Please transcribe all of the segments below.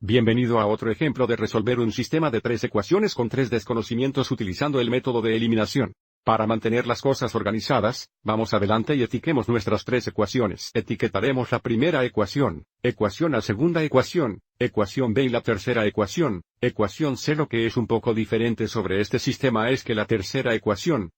Bienvenido a otro ejemplo de resolver un sistema de tres ecuaciones con tres desconocimientos utilizando el método de eliminación. Para mantener las cosas organizadas, vamos adelante y etiquemos nuestras tres ecuaciones. Etiquetaremos la primera ecuación, ecuación A, segunda ecuación B y la tercera ecuación C. Lo que es un poco diferente sobre este sistema es que la tercera ecuación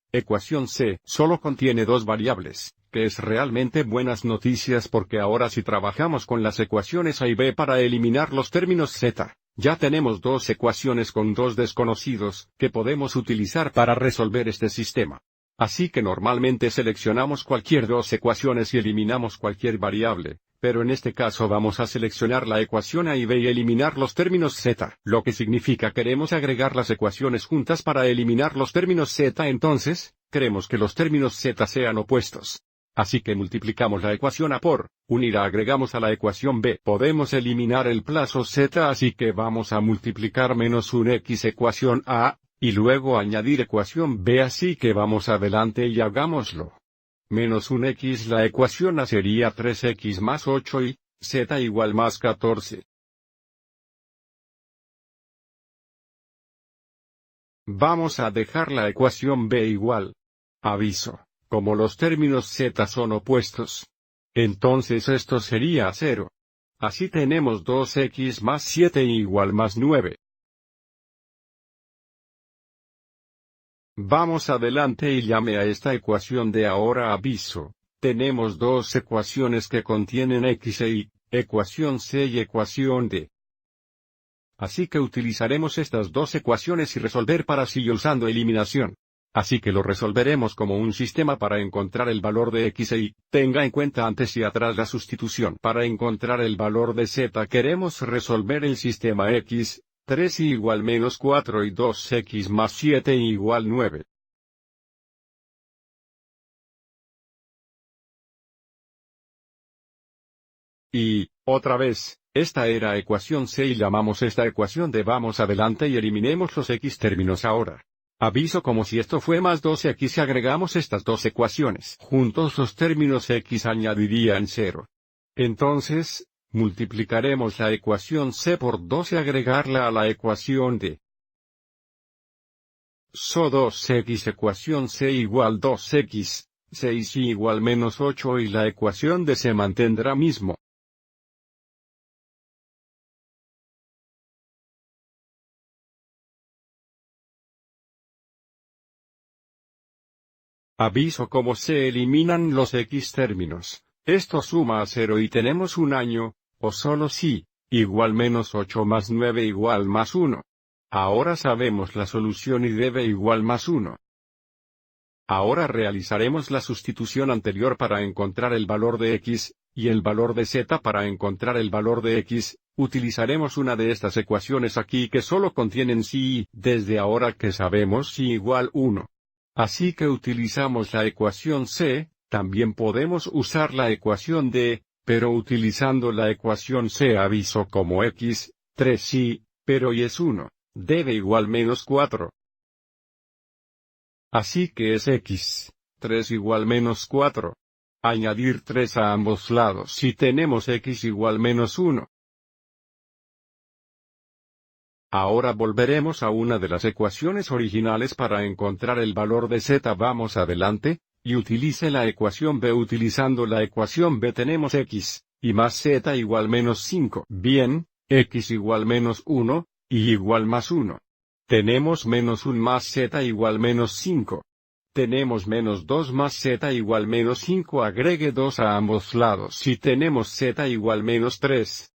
C, solo contiene dos variables, que es realmente buenas noticias porque ahora si trabajamos con las ecuaciones A y B para eliminar los términos z, ya tenemos dos ecuaciones con dos desconocidos, que podemos utilizar para resolver este sistema. Así que normalmente seleccionamos cualquier dos ecuaciones y eliminamos cualquier variable, pero en este caso vamos a seleccionar la ecuación A y B y eliminar los términos z, lo que significa queremos agregar las ecuaciones juntas para eliminar los términos z. Entonces, queremos que los términos z sean opuestos. Así que multiplicamos la ecuación A por 1 y la agregamos a la ecuación B. Podemos eliminar el plazo z, así que vamos a multiplicar menos un x ecuación A, y luego añadir ecuación B, así que vamos adelante y hagámoslo. Menos un x, la ecuación A sería 3x más 8 y z igual más 14. Vamos a dejar la ecuación B igual. Aviso. Como los términos z son opuestos, entonces esto sería 0. Así tenemos 2x más 7 igual más 9. Vamos adelante y llame a esta ecuación de ahora aviso. Tenemos dos ecuaciones que contienen x e y, ecuación C y ecuación D. Así que utilizaremos estas dos ecuaciones y resolver para sí usando eliminación. Así que lo resolveremos como un sistema para encontrar el valor de x e y. Tenga en cuenta antes y atrás la sustitución. Para encontrar el valor de z queremos resolver el sistema x, 3y igual menos 4 y 2x más 7 igual 9. Y, otra vez, esta era ecuación C y llamamos esta ecuación D. Vamos adelante y eliminemos los x términos ahora. Aviso como si esto fue más 12x si agregamos estas dos ecuaciones. Juntos los términos x añadirían 0. Entonces, multiplicaremos la ecuación C por 2 y agregarla a la ecuación D. So 2x ecuación C igual 2x, 6 igual menos 8 y la ecuación D se mantendrá mismo. Aviso como se eliminan los x términos. Esto suma a 0 y tenemos un año, o solo si, igual menos 8 más 9 igual más 1. Ahora sabemos la solución y debe igual más 1. Ahora realizaremos la sustitución anterior para encontrar el valor de x, y el valor de z para encontrar el valor de x. Utilizaremos una de estas ecuaciones aquí que solo contienen si y, desde ahora que sabemos si igual 1. Así que utilizamos la ecuación C, también podemos usar la ecuación D, pero utilizando la ecuación C aviso como x, 3y, pero y es 1, debe igual menos 4. Así que es x, 3 igual menos 4. Añadir 3 a ambos lados si tenemos x igual menos 1. Ahora volveremos a una de las ecuaciones originales para encontrar el valor de z. Vamos adelante, y utilice la ecuación B. Utilizando la ecuación B tenemos x, y más z igual menos 5. Bien, x igual menos 1, y igual más 1. Tenemos menos 1 más z igual menos 5. Tenemos menos 2 más z igual menos 5. Agregue 2 a ambos lados si tenemos z igual menos 3.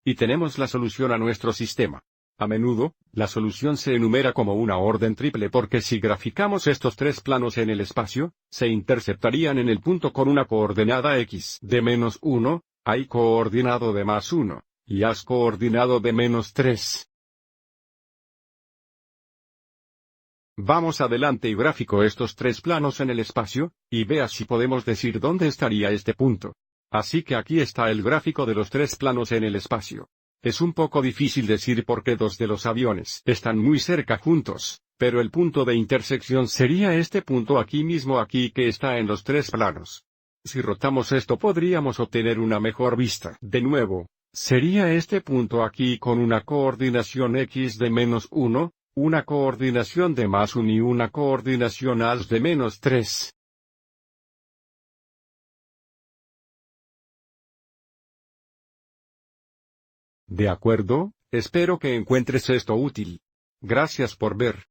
Y tenemos la solución a nuestro sistema. A menudo, la solución se enumera como una orden triple porque si graficamos estos tres planos en el espacio, se interceptarían en el punto con una coordenada x de menos 1, y coordinado de más 1, y as coordinado de menos 3. Vamos adelante y gráfico estos tres planos en el espacio, y vea si podemos decir dónde estaría este punto. Así que aquí está el gráfico de los tres planos en el espacio. Es un poco difícil decir por qué dos de los aviones están muy cerca juntos, pero el punto de intersección sería este punto aquí mismo aquí que está en los tres planos. Si rotamos esto podríamos obtener una mejor vista. De nuevo, sería este punto aquí con una coordinación x de -1, una coordinación de +1 y una coordinación as de -3. De acuerdo, espero que encuentres esto útil. Gracias por ver.